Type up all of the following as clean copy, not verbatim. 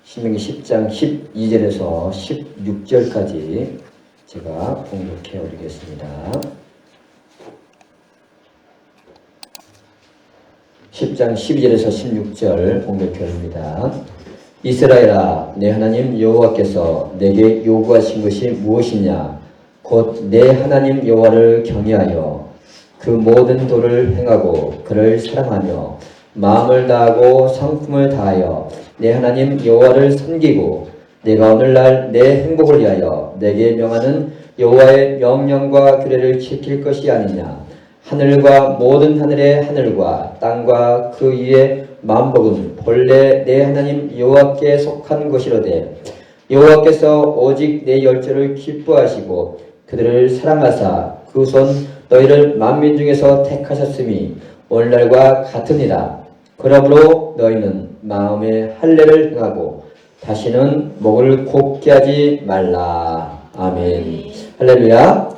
신명기 10장 12절에서 16절까지 제가 봉독해 올리겠습니다. 10장 12절에서 16절 봉독해 올립니다. 이스라엘아, 내 하나님 여호와께서 내게 요구하신 것이 무엇이냐? 곧 내 하나님 여호와를 경외하여 그 모든 도를 행하고 그를 사랑하며 마음을 다하고 성품을 다하여 내 하나님 여호와를 섬기고 내가 오늘날 내 행복을 위하여 내게 명하는 여호와의 명령과 규례를 지킬 것이 아니냐. 하늘과 모든 하늘의 하늘과 땅과 그 위의 만복은 본래 내 하나님 여호와께 속한 것이로되 여호와께서 오직 내 열조를 기뻐하시고 그들을 사랑하사 그 손 너희를 만민 중에서 택하셨음이 오늘날과 같으니라. 그러므로 너희는 마음에 할례를 행하고 다시는 목을 곱게 하지 말라. 아멘. 할렐루야.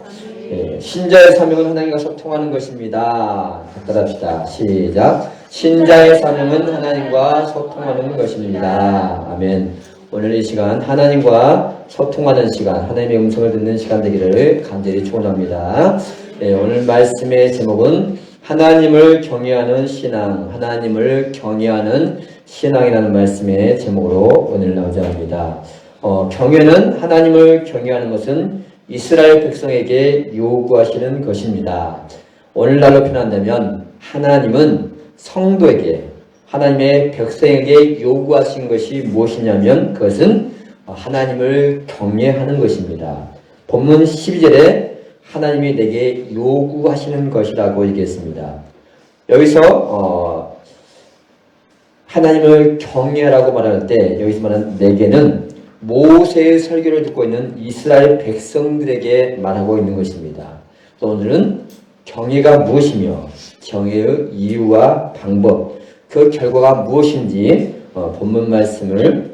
신자의 사명은 하나님과 소통하는 것입니다. 따라합시다. 시작. 신자의 사명은 하나님과 소통하는 것입니다. 아멘. 오늘 이 시간 하나님과 소통하는 시간, 하나님의 음성을 듣는 시간 되기를 간절히 축원합니다. 오늘 말씀의 제목은 하나님을 경외하는 신앙, 하나님을 경외하는 신앙이라는 말씀의 제목으로 오늘 나오자 합니다. 경외는 하나님을 경외하는 것은 이스라엘 백성에게 요구하시는 것입니다. 오늘날로 표현한다면 하나님은 성도에게, 하나님의 백성에게 요구하신 것이 무엇이냐면 그것은 하나님을 경외하는 것입니다. 본문 12절에 하나님이 내게 요구하시는 것이라고 얘기했습니다. 여기서 하나님을 경외하라고 말할 때 여기서 말하는 내게는 모세의 설교를 듣고 있는 이스라엘 백성들에게 말하고 있는 것입니다. 또 오늘은 경외가 무엇이며 경외의 이유와 방법, 그 결과가 무엇인지 본문 말씀을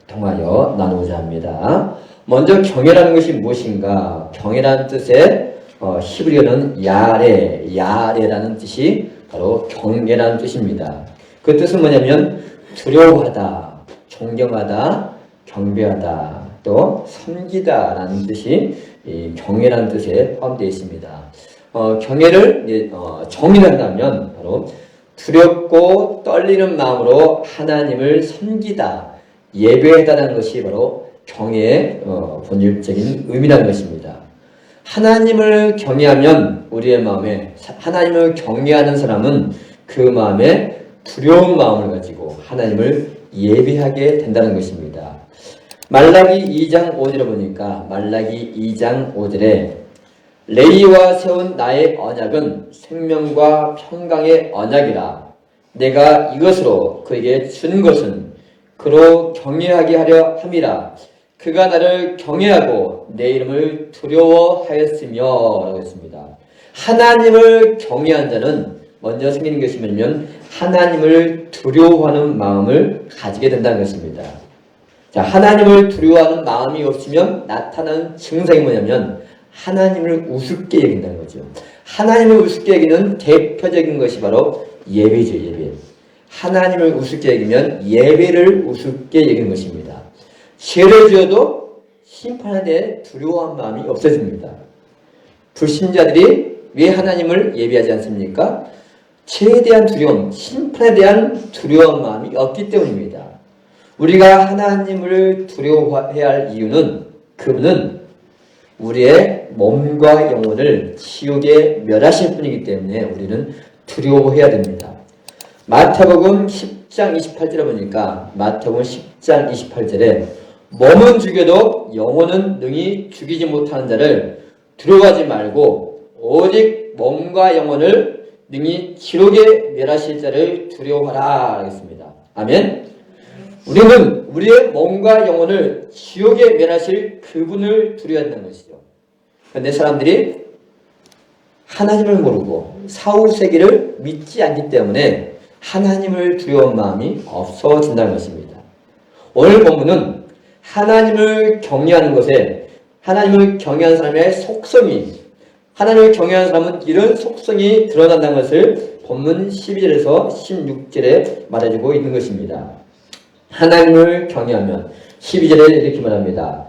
통하여 나누고자 합니다. 먼저 경외라는 것이 무엇인가? 경외라는 뜻의 히브리어는 야레라는 뜻이 바로 경외라는 뜻입니다. 그 뜻은 뭐냐면 두려워하다, 존경하다, 경배하다, 또 섬기다라는 뜻이 이 경외라는 뜻에 포함되어 있습니다. 경외를 정의한다면 바로 두렵고 떨리는 마음으로 하나님을 섬기다, 예배하다는 것이 바로 경외의 본질적인 의미라는 것입니다. 하나님을 경외하면 우리의 마음에, 하나님을 경외하는 사람은 그 마음에 두려운 마음을 가지고 하나님을 예배하게 된다는 것입니다. 말라기 2장 5절에 보니까 말라기 2장 5절에 레위와 세운 나의 언약은 생명과 평강의 언약이라. 내가 이것으로 그에게 준 것은 그로 경외하게 하려 함이라. 그가 나를 경외하고 내 이름을 두려워하였으며 라고 했습니다. 하나님을 경외한 자는 먼저 생기는 것이 뭐냐면 하나님을 두려워하는 마음을 가지게 된다는 것입니다. 자, 하나님을 두려워하는 마음이 없으면 나타나는 증상이 뭐냐면 하나님을 우습게 여긴다는 거죠. 하나님을 우습게 여기는 대표적인 것이 바로 예배죠, 예배. 하나님을 우습게 여기면 예배를 우습게 여기는 것입니다. 죄를 지어도 심판에 대해 두려워한 마음이 없어집니다. 불신자들이 왜 하나님을 예배하지 않습니까? 죄에 대한 두려움, 심판에 대한 두려운 마음이 없기 때문입니다. 우리가 하나님을 두려워해야 할 이유는 그분은 우리의 몸과 영혼을 지옥에 멸하실 분이기 때문에 우리는 두려워해야 됩니다. 마태복음 10장 28절에 보니까 마태복음 10장 28절에 몸은 죽여도 영혼은 능히 죽이지 못하는 자를 두려워하지 말고 오직 몸과 영혼을 능히 지옥에 멸하실 자를 두려워하라 하겠습니다. 아멘. 우리는 우리의 몸과 영혼을 지옥에 멸하실 그분을 두려워한다는 것이죠. 그런데 사람들이 하나님을 모르고 사후세계를 믿지 않기 때문에 하나님을 두려워한 마음이 없어진다는 것입니다. 오늘 본문은 하나님을 경외하는 것에 하나님을 경외하는 사람의 속성이, 하나님을 경외하는 사람은 이런 속성이 드러난다는 것을 본문 12절에서 16절에 말해주고 있는 것입니다. 하나님을 경외하면 12절에 이렇게 말합니다.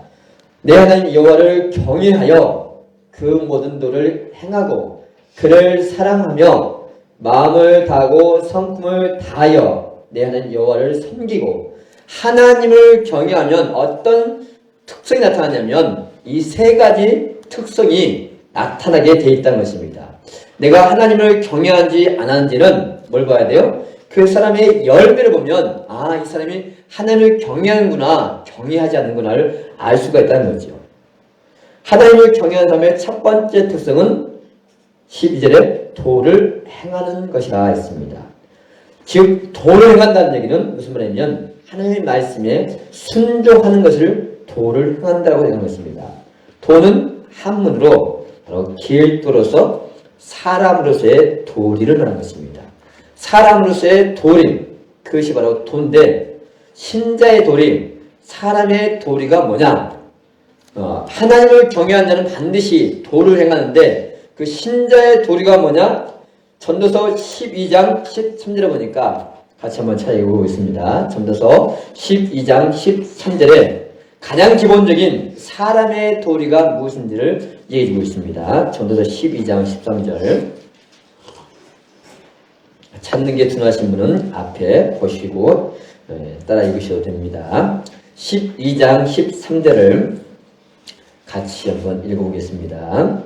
내 하나님 여호와를 경외하여 그 모든 도를 행하고 그를 사랑하며 마음을 다하고 성품을 다하여 내 하나님 여호와를 섬기고. 하나님을 경외하면 어떤 특성이 나타나냐면 이 세 가지 특성이 나타나게 되어 있다는 것입니다. 내가 하나님을 경외하는지 안 하는지는 뭘 봐야 돼요? 그 사람의 열매를 보면 이 사람이 하나님을 경외하는구나, 경외하지 않는구나를 알 수가 있다는 거죠. 하나님을 경외하는 사람의 첫 번째 특성은 12절에 도를 행하는 것이라 했습니다. 즉 도를 행한다는 얘기는 무슨 말이냐면 하나님의 말씀에 순종하는 것을 도를 행한다고 되는 것입니다. 도는 한문으로 바로 길도로서 사람으로서의 도리를 말하는 것입니다. 사람으로서의 도리, 그것이 바로 도인데, 신자의 도리, 사람의 도리가 뭐냐? 하나님을 경외하는 자는 반드시 도를 행하는데 그 신자의 도리가 뭐냐? 전도서 12장 13절에 보니까 같이 한번 찾아보겠습니다. 전도서 12장 13절에 가장 기본적인 사람의 도리가 무엇인지를 얘기해주고 있습니다. 전도서 12장 13절 찾는 게 둔하신 분은 앞에 보시고 따라 읽으셔도 됩니다. 12장 13절을 같이 한번 읽어보겠습니다.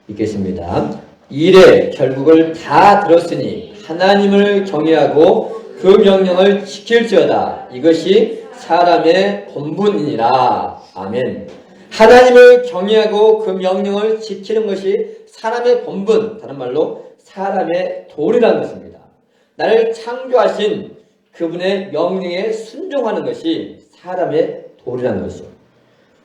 읽겠습니다. 이래 결국을 다 들었으니 하나님을 경외하고 그 명령을 지킬지어다. 이것이 사람의 본분이니라. 아멘. 하나님을 경외하고 그 명령을 지키는 것이 사람의 본분, 다른 말로 사람의 도리라는 것입니다. 나를 창조하신 그분의 명령에 순종하는 것이 사람의 도리라는 것이죠.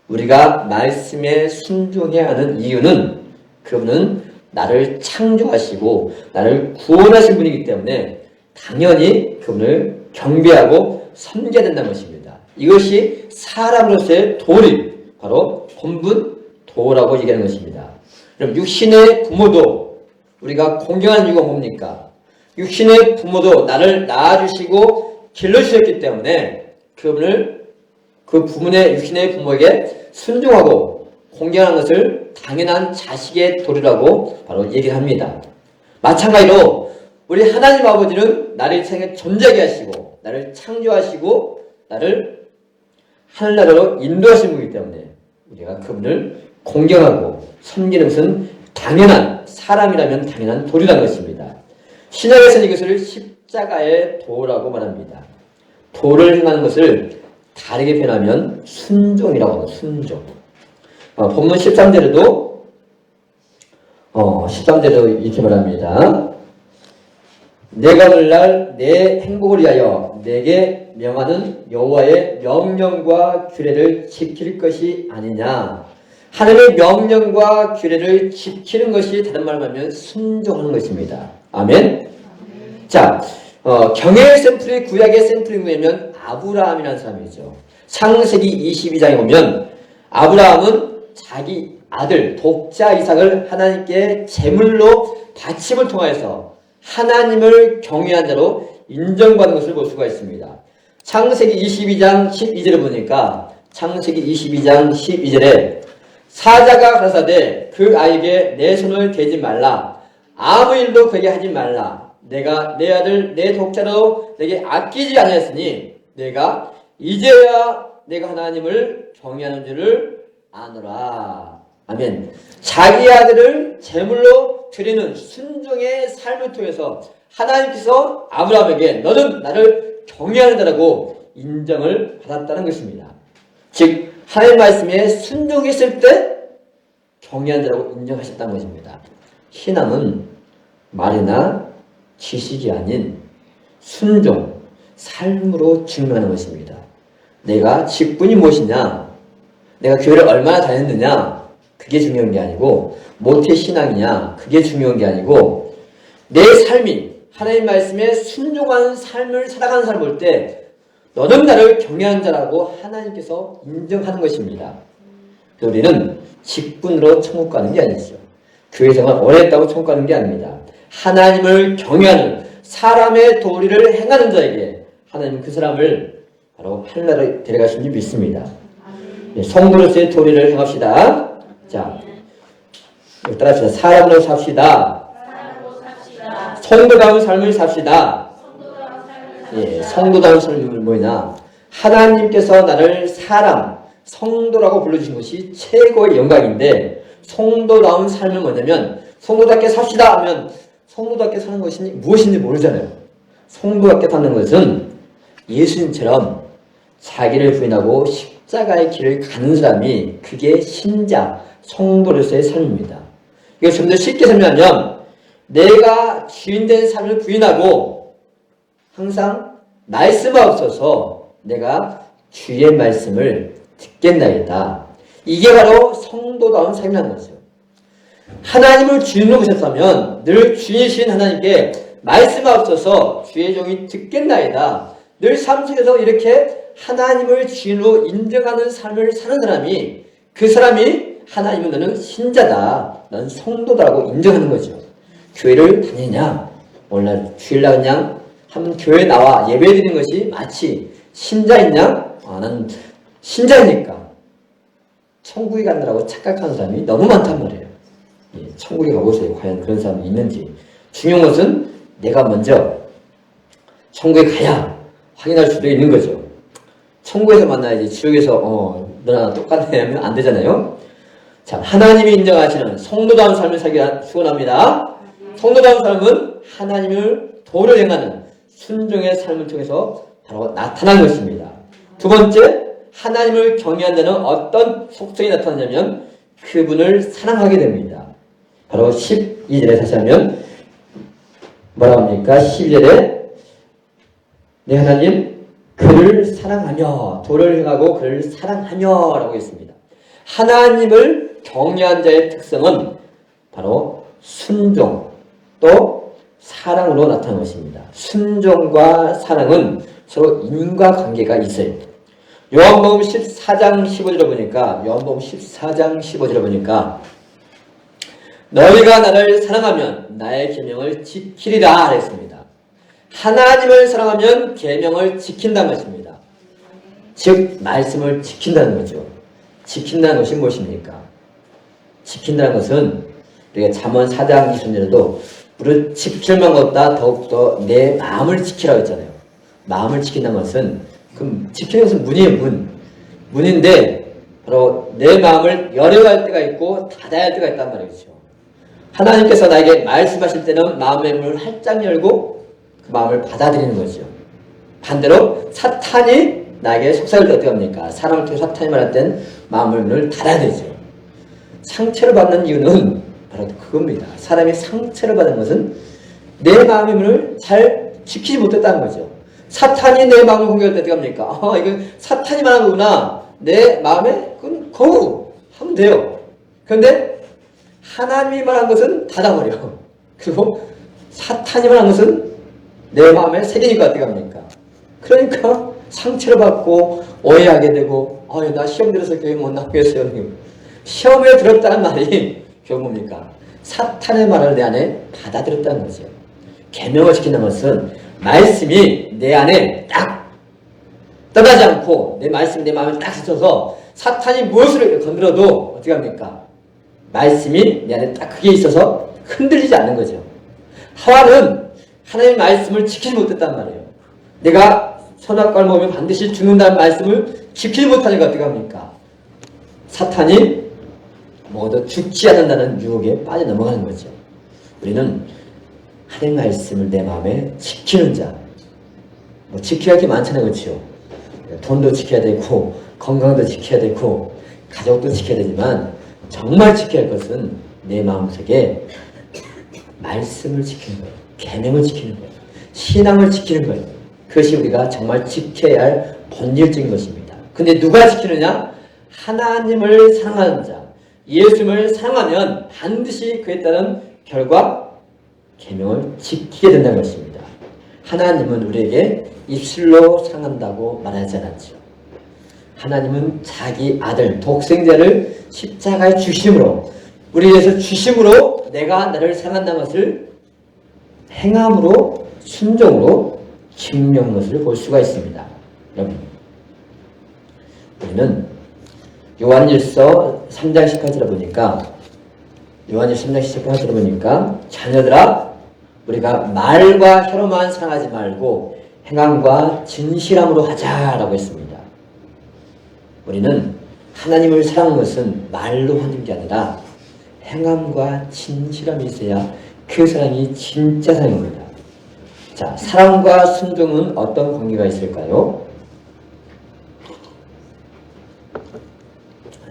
우리가 말씀에 순종해야 하는 이유는 그분은 나를 창조하시고 나를 구원하신 분이기 때문에 당연히 그분을 경배하고 섬겨야 된다는 것입니다. 이것이 사람으로서의 도리, 바로 본분, 도라고 얘기하는 것입니다. 그럼 육신의 부모도 우리가 공경하는 이유가 뭡니까? 육신의 부모도 나를 낳아주시고 길러주셨기 때문에 그분을 그 부모의 육신의 부모에게 순종하고 공경하는 것을 당연한 자식의 도리라고 바로 얘기를 합니다. 마찬가지로 우리 하나님 아버지는 나를 이 세상에 존재하게 하시고 나를 창조하시고 나를 하늘나라로 인도하신 분이기 때문에 우리가 그분을 공경하고 섬기는 것은 당연한, 사람이라면 당연한 도리라는 것입니다. 신약에서는 이것을 십자가의 도라고 말합니다. 도를 행하는 것을 다르게 표현하면 순종이라고 합니다. 순종. 본문 13절에도 13절에도 이렇게 말합니다. 내가 오늘날 내 행복을 위하여 내게 명하는 여호와의 명령과 규례를 지킬 것이 아니냐. 하나님의 명령과 규례를 지키는 것이 다른 말로 하면 순종하는 것입니다. 아멘. 자, 경외의 샘플이 구약의 샘플이 뭐냐면 아브라함이라는 사람이죠. 창세기 22장에 보면 아브라함은 자기 아들 독자 이삭을 하나님께 제물로 바침을 통하여서 하나님을 경외한 자로 인정받는 것을 볼 수가 있습니다. 창세기 22장 12절을 보니까 창세기 22장 12절에 사자가 가라사대 그 아이에게 내 손을 대지 말라. 아무 일도 그에게 하지 말라. 내가 내 아들 내 독자로 내게 아끼지 않았으니 내가 이제야 내가 하나님을 경외하는 줄을 아노라. 아멘. 자기 아들을 제물로 드리는 순종의 삶을 통해서 하나님께서 아브라함에게 너는 나를 경외하는 자라고 인정을 받았다는 것입니다. 즉 하나님 말씀에 순종했을 때 경외하는 자라고 인정하셨다는 것입니다. 신앙은 말이나 지식이 아닌 순종, 삶으로 증명하는 것입니다. 내가 직분이 무엇이냐, 내가 교회를 얼마나 다녔느냐, 그게 중요한 게 아니고 모태 신앙이냐, 그게 중요한 게 아니고 내 삶이 하나님 말씀에 순종하는 삶을 살아가는 사람을 볼 때 너는 나를 경외하는 자라고 하나님께서 인정하는 것입니다. 우리는 직분으로 천국 가는 게 아니죠. 교회 생활 오래 했다고 천국 가는 게 아닙니다. 하나님을 경외하는 사람의 도리를 행하는 자에게 하나님은 그 사람을 바로 하늘나라로 데려가신 줄 믿습니다. 네, 성도로서의 도리를 행합시다. 자, 따라합시다. 사람으로 삽시다. 성도다운 삶을 삽시다. 예, 성도다운 삶은 뭐냐? 하나님께서 나를 사람, 성도라고 불러주신 것이 최고의 영광인데, 성도다운 삶은 뭐냐면, 성도답게 삽시다 하면 성도답게 사는 것이 무엇인지 모르잖아요. 성도답게 사는 것은 예수님처럼 자기를 부인하고 십자가의 길을 가는 사람이, 그게 신자, 성도로서의 삶입니다. 이거 좀 더 쉽게 설명하면, 내가 주인된 삶을 부인하고 항상 말씀이 없어서 내가 주의 말씀을 듣겠나이다. 이게 바로 성도다운 삶이라는 거죠. 하나님을 주인으로 보셨다면 늘 주이신 하나님께 말씀이 없어서 주의 종이 듣겠나이다. 늘 삶 속에서 이렇게 하나님을 주인으로 인정하는 삶을 사는 사람이, 그 사람이 하나님은 너는 신자다, 너는 성도다라고 인정하는 거죠. 교회를 다니냐? 오늘 주일날 그냥 한 교회 나와 예배 드리는 것이 마치 신자이냐? 나는 신자니까 천국에 간다라고 착각하는 사람이 너무 많단 말이에요. 예, 천국에 가보세요. 과연 그런 사람이 있는지. 중요한 것은 내가 먼저 천국에 가야 확인할 수도 있는 거죠. 천국에서 만나야지 지옥에서 너랑 똑같네 하면 안 되잖아요. 자, 하나님이 인정하시는 성도다운 삶을 살기 축원합니다. 성도다운 삶은 하나님을 도를 행하는 순종의 삶을 통해서 바로 나타난 것입니다. 두 번째, 하나님을 경외한 자는 어떤 속성이 나타나냐면 그분을 사랑하게 됩니다. 바로 12절에 다시 하면 뭐라고 합니까? 12절에 내 하나님 그를 사랑하며 도를 행하고 그를 사랑하며 라고 했습니다. 하나님을 경외한 자의 특성은 바로 순종 또 사랑으로 나타나는 것입니다. 순종과 사랑은 서로 인과관계가 있어요. 요한복음 14장 15절에 보니까 너희가 나를 사랑하면 나의 계명을 지키리라 했습니다. 하나님을 사랑하면 계명을 지킨다는 것입니다. 즉 말씀을 지킨다는 거죠. 지킨다는 것이 무엇입니까? 지킨다는 것은 우리가 잠언 4장 20절에도 무릇 지킬 만보다 더욱더 내 마음을 지키라고 했잖아요. 마음을 지킨다는 것은, 그럼 지키는 것은 문이에요. 문인데 바로 내 마음을 열어야 할 때가 있고 닫아야 할 때가 있단 말이죠. 하나님께서 나에게 말씀하실 때는 마음의 문을 활짝 열고 그 마음을 받아들이는 거죠. 반대로 사탄이 나에게 속삭일 때 어떻게 합니까? 사람을 통해 사탄이 말할 땐 마음의 문을 닫아야 되죠. 상처를 받는 이유는 바로 그겁니다. 사람이 상처를 받은 것은 내 마음의 문을 잘 지키지 못했다는 거죠. 사탄이 내 마음을 공격할 때 어떻게 합니까? 이건 사탄이 말한 거구나. 내 마음에 그건 거부하면 돼요. 그런데 하나님이 말한 것은 닫아버려. 그리고 사탄이 말한 것은 내 마음에 새기니까 어떻게 합니까? 그러니까 상처를 받고 오해하게 되고, 나 시험 들어서 교회 못 나오겠어요. 시험에 들었다는 말이 결국 뭡니까? 사탄의 말을 내 안에 받아들였다는 거죠. 계명을 지킨다는 것은 말씀이 내 안에 딱 떠나지 않고 내 말씀이 내 마음에 딱 스쳐서 사탄이 무엇을 건드려도 어떻게 합니까? 말씀이 내 안에 딱 그게 있어서 흔들리지 않는 거죠. 하와는 하나님의 말씀을 지키지 못했단 말이에요. 내가 선악과를 먹으면 반드시 죽는다는 말씀을 지키지 못하니까 어떻게 합니까? 사탄이 먹어도 죽지 않는다는 유혹에 빠져넘어가는 거죠. 우리는 하나님의 말씀을 내 마음에 지키는 자, 지켜야 할 게 많잖아요. 그렇죠? 돈도 지켜야 되고 건강도 지켜야 되고 가족도 지켜야 되지만 정말 지켜야 할 것은 내 마음속에 말씀을 지키는 거예요. 계명을 지키는 거예요. 신앙을 지키는 거예요. 그것이 우리가 정말 지켜야 할 본질적인 것입니다. 근데 누가 지키느냐? 하나님을 사랑하는 자, 예수님을 사랑하면 반드시 그에 따른 결과 계명을 지키게 된다는 것입니다. 하나님은 우리에게 입술로 사랑한다고 말하지 않았죠. 하나님은 자기 아들 독생자를 십자가에 주심으로, 우리에 대해서 주심으로 내가 나를 사랑한다는 것을 행함으로 순종으로 증명한 것을 볼 수가 있습니다. 여러분, 우리는 요한일서 3장 18절에 보니까 요한일서 3장 18절에 보니까 자녀들아 우리가 말과 혀로만 사랑하지 말고 행함과 진실함으로 하자라고 했습니다. 우리는 하나님을 사랑하는 것은 말로 하는 게 아니라 행함과 진실함이 있어야 그 사랑이 진짜 사랑입니다. 자, 사랑과 순종은 어떤 관계가 있을까요?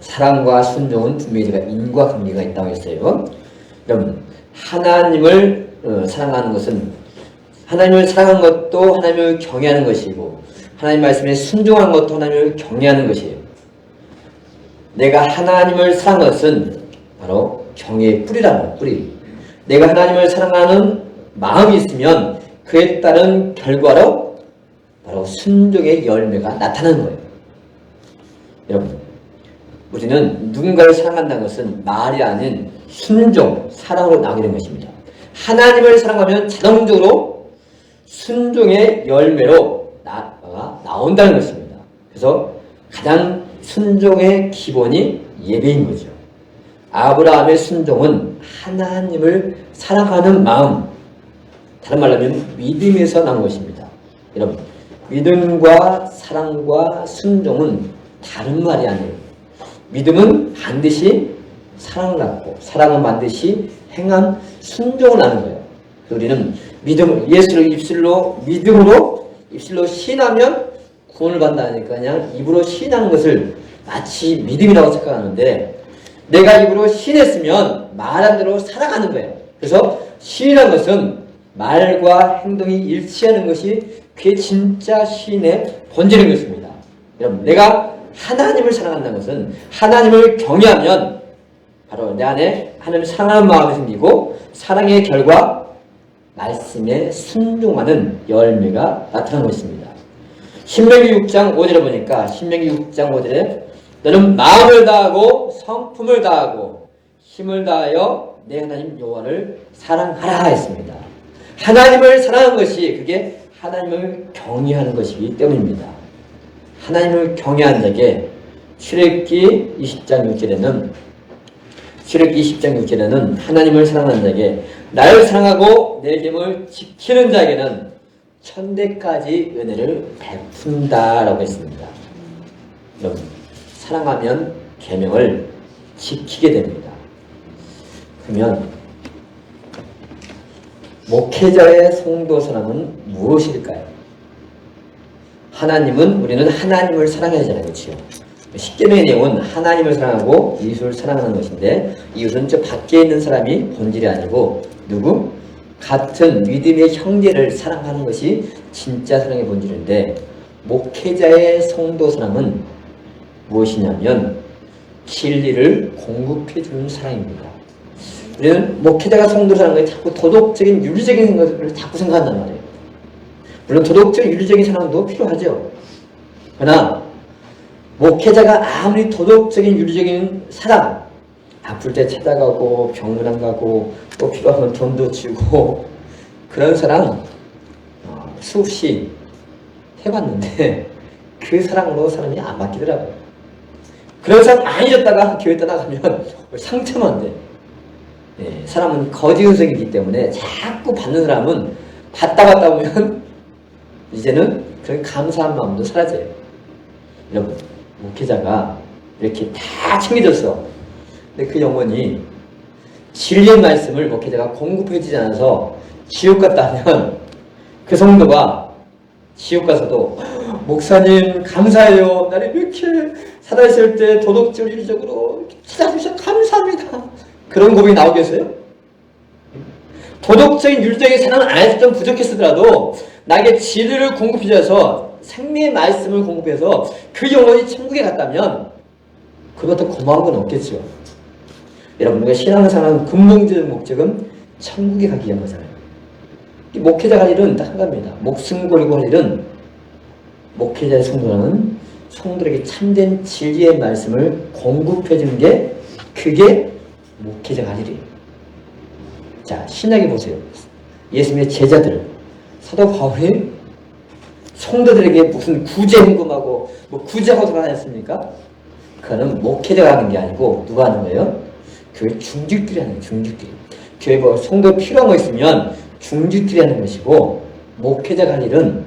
사랑과 순종은 분명히 제가 인과관계가 있다고 했어요. 여러분, 하나님을 사랑하는 것은 하나님을 사랑하는 것도 하나님을 경외하는 것이고 하나님 말씀에 순종하는 것도 하나님을 경외하는 것이에요. 내가 하나님을 사랑하는 것은 바로 경외의 뿌리라는 거예요. 뿌리. 내가 하나님을 사랑하는 마음이 있으면 그에 따른 결과로 바로 순종의 열매가 나타나는 거예요. 여러분, 우리는 누군가를 사랑한다는 것은 말이 아닌 순종, 사랑으로 나오게 된 것입니다. 하나님을 사랑하면 자동적으로 순종의 열매로 나온다는 것입니다. 그래서 가장 순종의 기본이 예배인 거죠. 아브라함의 순종은 하나님을 사랑하는 마음, 다른 말로 하면 믿음에서 나온 것입니다. 여러분, 믿음과 사랑과 순종은 다른 말이 아니에요. 믿음은 반드시 사랑을 낳고 사랑은 반드시 행한 순종을 낳는 거예요. 우리는 예수를 믿음으로 입술로 시인하면 구원을 받는다니까 그냥 입으로 시인하는 것을 마치 믿음이라고 생각하는데 내가 입으로 시인했으면 말한 대로 살아가는 거예요. 그래서 시인한 것은 말과 행동이 일치하는 것이 그게 진짜 시인의 본질인 것입니다. 여러분, 내가 하나님을 사랑한다는 것은 하나님을 경외하면 바로 내 안에 하나님을 사랑하는 마음이 생기고 사랑의 결과 말씀에 순종하는 열매가 나타나는 것입니다. 신명기 6장 5절에 보니까 신명기 6장 5절에 너는 마음을 다하고 성품을 다하고 힘을 다하여 내 하나님 여호와를 사랑하라 했습니다. 하나님을 사랑하는 것이 그게 하나님을 경외하는 것이기 때문입니다. 하나님을 경외하는 자에게 출애굽기 20장 6절에는 하나님을 사랑하는 자에게 나를 사랑하고 내 계명을 지키는 자에게는 천대까지 은혜를 베푼다라고 했습니다. 여러분, 사랑하면 계명을 지키게 됩니다. 그러면 목회자의 성도 사랑은 무엇일까요? 우리는 하나님을 사랑해야 하잖아요. 그렇죠? 십계명의 내용은 하나님을 사랑하고 이웃을 사랑하는 것인데 이웃은 저 밖에 있는 사람이 본질이 아니고 같은 믿음의 형제를 사랑하는 것이 진짜 사랑의 본질인데 목회자의 성도 사랑은 무엇이냐면 진리를 공급해주는 사랑입니다. 우리는 목회자가 성도를 사랑하는 게 자꾸 도덕적인 윤리적인 생각을 자꾸 생각한단 말이에요. 물론 도덕적인 윤리적인 사랑도 필요하죠. 그러나 목회자가 아무리 도덕적인 윤리적인 사랑, 아플 때 찾아가고 병문안 가고 또 필요하면 돈도 주고 그런 사랑 수없이 해봤는데 그 사랑으로 사람이 안 바뀌더라고요. 그런 사람 많이 줬다가 교회 떠나가면 상처만 돼. 사람은 거짓 의석이기 때문에 자꾸 받는 사람은 받다 보면 이제는 그런 감사한 마음도 사라져요. 여러분, 목회자가 이렇게 다 챙겨줬어. 근데 그 영혼이 진리의 말씀을 목회자가 공급해주지 않아서 지옥 갔다 하면 그 성도가 지옥 가서도 목사님 감사해요. 나를 이렇게 살아있을 때 도덕적 윤리적으로 찾아주셔서 감사합니다. 그런 고백이 나오겠어요? 도덕적인 윤리적인 사랑을 안 해서 좀 부족했으더라도 나에게 진리를 공급해줘서 생명의 말씀을 공급해서 그 영혼이 천국에 갔다면 그보다 고마운 건 없겠죠. 여러분, 우리가 신앙생활하는 근본적인 목적은 천국에 가기 위한 거잖아요. 목회자가 할 일은 딱 한 가지입니다. 목숨 걸고 할 일은 목회자의 성도는 성도에게 참된 진리의 말씀을 공급해주는 게 그게 목회자가 할 일이에요. 자, 신약에 보세요. 예수님의 제자들, 사도 바울이 성도들에게 무슨 구제헌금하고 뭐 구제허도 하지 않습니까? 그거는 목회자가 하는 게 아니고 누가 하는 거예요? 교회 중직들이 하는 거예요. 중직들이. 교회 뭐 성도 필요한 거 있으면 중직들이 하는 것이고, 목회자가 할 일은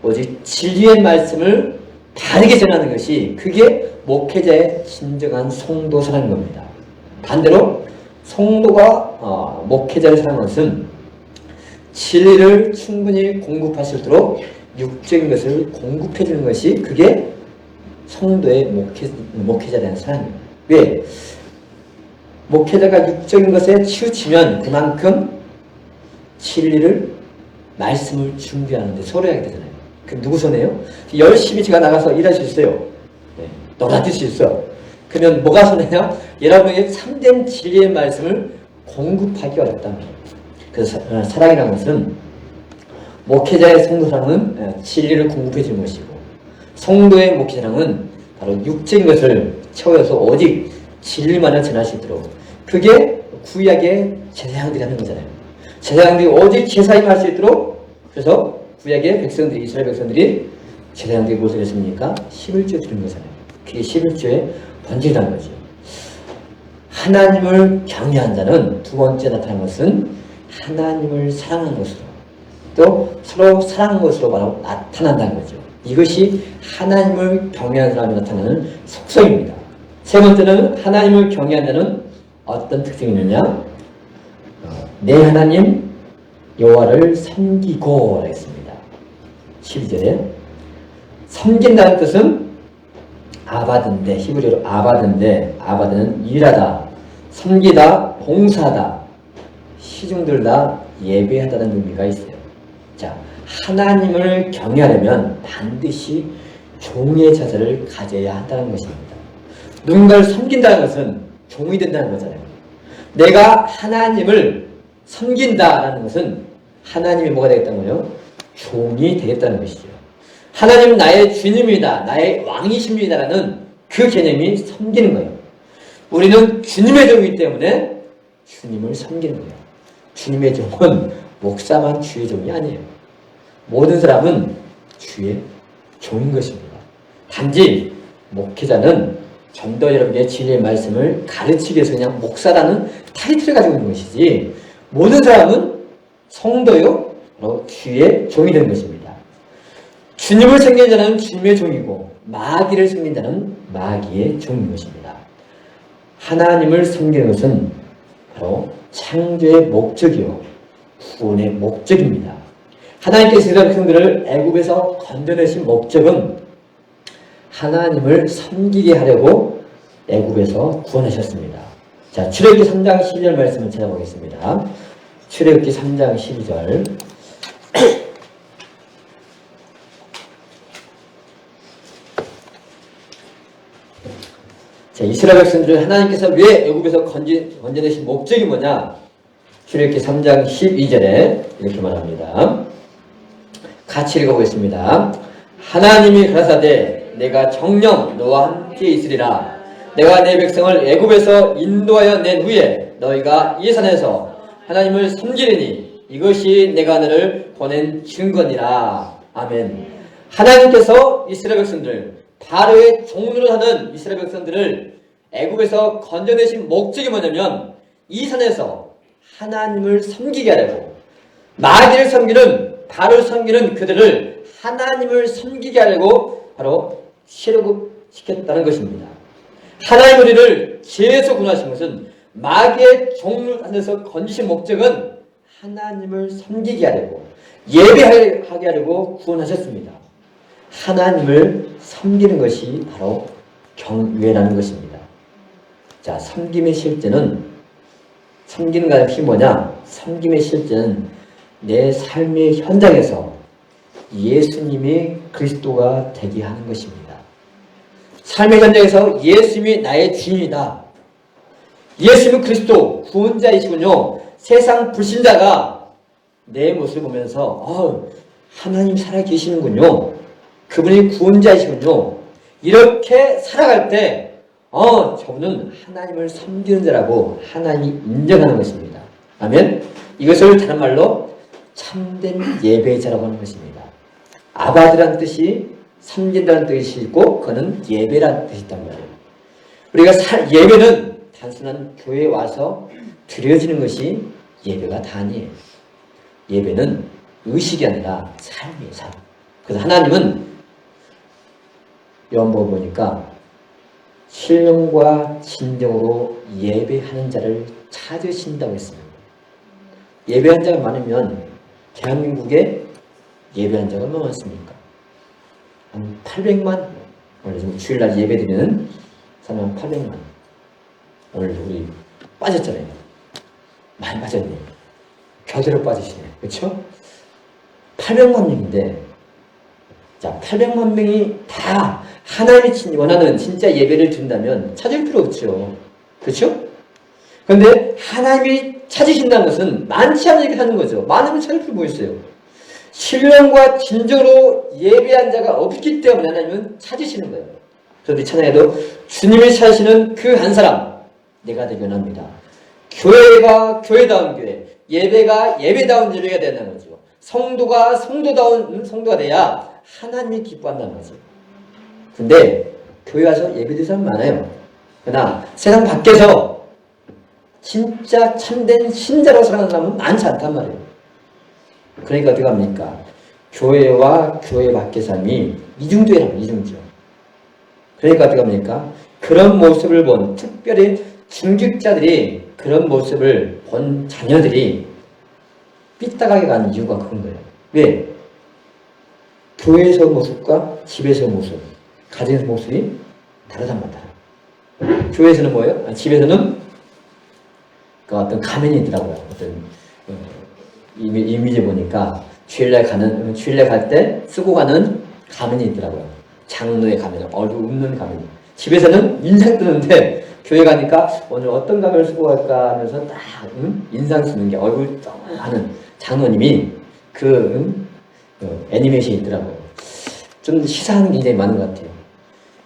오직 진리의 말씀을 바르게 전하는 것이, 그게 목회자의 진정한 성도 사랑인 겁니다. 반대로 성도가 목회자를 사랑하는 것은 진리를 충분히 공급할 수 있도록 육적인 것을 공급해 주는 것이, 그게 성도의 목회자에 대한 사랑입니다. 왜? 목회자가 육적인 것에 치우치면 그만큼 진리를, 말씀을 준비하는데 소홀하게 되잖아요. 그 누구 손해요? 열심히 제가 나가서 일할 수 있어요. 네, 놀아줄 수 있어. 그러면 뭐가 손해냐? 여러분에게 참된 진리의 말씀을 공급하기 어렵답니다. 그래서 사랑이라는 것은, 목회자의 성도사랑은 진리를 공급해 주는 것이고, 성도의 목회자랑은 바로 육적인 것을 채워서 오직 진리만을 전할 수 있도록, 그게 구약의 제사장들이 하는 거잖아요. 제사장들이 오직 제사임을 할 수 있도록, 그래서 구약의 백성들이, 이스라엘 백성들이, 제사장들이 무엇을 했습니까? 11조 드린 거잖아요. 그게 11조의 본질이라는 거죠. 하나님을 경외한 자는 두 번째 나타난 것은 하나님을 사랑하는 것으로, 또 서로 사랑하는 것으로 바로 나타난다는 거죠. 이것이 하나님을 경외하는 사람이 나타나는 속성입니다. 세 번째는, 하나님을 경외한 자는 어떤 특징이 있느냐? 내 하나님 여호와를 섬기고 하겠습니다. 12절에 섬긴다는 뜻은 아바드인데, 히브리어로 아바드인데, 아바드는 일하다, 섬기다, 봉사하다, 시중들다, 예배하다는 의미가 있어요. 자, 하나님을 경외하려면 반드시 종의 자세를 가져야 한다는 것입니다. 누군가를 섬긴다는 것은 종이 된다는 거잖아요. 내가 하나님을 섬긴다라는 것은 하나님이 뭐가 되겠다는 거예요? 종이 되겠다는 것이죠. 하나님은 나의 주님이다, 나의 왕이십니다라는 그 개념이 섬기는 거예요. 우리는 주님의 종이기 때문에 주님을 섬기는 거예요. 주님의 종은 목사만 주의 종이 아니에요. 모든 사람은 주의 종인 것입니다. 단지 목회자는 전도 여러분에게 진리의 말씀을 가르치기 위해서 그냥 목사라는 타이틀을 가지고 있는 것이지, 모든 사람은 성도요, 바로 주의 종이 되는 것입니다. 주님을 섬기는 자는 주님의 종이고, 마귀를 섬기는 자는 마귀의 종인 것입니다. 하나님을 섬기는 것은 바로 창조의 목적이요, 구원의 목적입니다. 하나님께서 이스라엘 백성들을 애굽에서 건져내신 목적은 하나님을 섬기게 하려고 애굽에서 구원하셨습니다. 자, 출애굽기 3장 12절 말씀을 찾아보겠습니다. 출애굽기 3장 12절. 자, 이스라엘 백성들을 하나님께서 왜 애굽에서 건져내신 목적이 뭐냐? 출애굽기 3장 12절에 이렇게 말합니다. 같이 읽어보겠습니다. 하나님이 가라사대 내가 정녕 너와 함께 있으리라. 내가 내 백성을 애굽에서 인도하여 낸 후에 너희가 이 산에서 하나님을 섬기리니 이것이 내가 너를 보낸 증거니라. 아멘. 하나님께서 이스라엘 백성들, 바로의 종로를 하는 이스라엘 백성들을 애굽에서 건져내신 목적이 뭐냐면, 이 산에서 하나님을 섬기게 하려고, 마귀를 섬기는, 바로를 섬기는 그들을 하나님을 섬기게 하려고 바로 실업시켰다는 것입니다. 하나님 우리를 죄에서 구원하신 것은, 마귀의 종로 안에서 건지신 목적은 하나님을 섬기게 하려고, 예배하게 하려고 구원하셨습니다. 하나님을 섬기는 것이 바로 경외라는 것입니다. 자, 섬김의 실제는, 섬기는 것의 힘이 뭐냐? 섬김의 실제는 내 삶의 현장에서 예수님이 그리스도가 되게 하는 것입니다. 삶의 현장에서 예수님이 나의 주인이다. 예수님은 그리스도 구원자이시군요. 세상 불신자가 내 모습을 보면서 하나님 살아계시는군요. 그분이 구원자이시군요. 이렇게 살아갈 때 저분은 하나님을 섬기는 자라고 하나님이 인정하는 것입니다. 아멘. 이것을 다른 말로 참된 예배자라고 하는 것입니다. 아바드라는 뜻이 섬긴다는 뜻이 있고 그거는 예배라는 뜻이 있단 말이에요. 우리가 예배는 단순한 교회에 와서 드려지는 것이 예배가 다 아니에요. 예배는 의식이 아니라 삶이에요. 삶. 그래서 하나님은 요한복음 보니까 신령과 진정으로 예배하는 자를 찾으신다고 했습니다. 예배한 자가 많으면 대한민국에 예배한 자가 얼마나 많습니까? 한 800만? 오늘 지금 주일날 예배드리는 사람 한 800만. 오늘 우리 빠졌잖아요. 많이 빠졌네. 겨드러 빠지시네. 그렇죠? 800만 명인데, 자, 800만 명이 다 하나님이 원하는 진짜 예배를 드린다면 찾을 필요 없죠. 그렇죠? 그런데 하나님이 찾으신다는 것은 많지 않게 하는 거죠. 많으면 찾을 필요 뭐 있어요? 신령과 진정으로 예배한 자가 없기 때문에 하나님은 찾으시는 거예요. 그런데 찬양에도 주님이 찾으시는 그 한 사람, 내가 되기 원합니다. 교회가 교회다운 교회, 예배가 예배다운 예배가 된다는 거죠. 성도가 성도다운 성도가 돼야 하나님이 기뻐한다는 거죠. 근데 교회 와서 예배드리는 사람 많아요. 그러나 세상 밖에서 진짜 참된 신자로 살아가는 사람은 많지 않단 말이에요. 그러니까 어떻게 합니까? 교회와 교회 밖의 삶이 이중도예요. 이중도. 그러니까 어떻게 합니까? 그런 모습을 본, 특별히 중직자들이 그런 모습을 본 자녀들이 삐딱하게 가는 이유가 그런 거예요. 왜? 교회에서 모습과 집에서 모습, 가정에서 모습이 다르단 말이에요. 교회에서는 뭐예요? 집에서는 그 어떤 가면이 있더라고요. 어떤 이미지 보니까 주일날 갈 때 쓰고 가는 가면이 있더라고요. 장로의 가면, 얼굴 웃는 가면이. 집에서는 인상 뜨는데 교회 가니까 오늘 어떤 가면을 쓰고 갈까 하면서 딱 인상 쓰는 게 얼굴 하는 장로님이 애니메이션이 있더라고요. 좀 시사하는 게 굉장히 많은 것 같아요.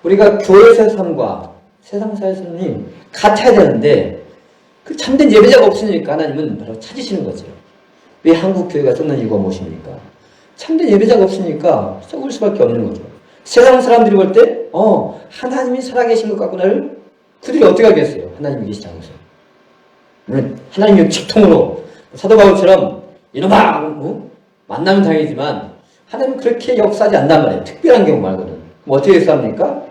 우리가 교회에서의 삶과 세상사의 삶이 같아야 되는데 그 참된 예배자가 없으니까 하나님은 바로 찾으시는 거죠. 왜 한국 교회가 썩는 이유가 무엇입니까? 참된 예배자가 없으니까 썩을 수밖에 없는 거죠. 세상 사람들이 볼 때 하나님이 살아계신 것 같구나를 그들이 어떻게 하겠어요? 하나님이 계시지 않으세요. 물론 하나님의 직통으로 사도 바울처럼 이놈아 만나면 다행이지만 하나님은 그렇게 역사하지 않단 말이에요. 특별한 경우 말고는. 어떻게 역사합니까?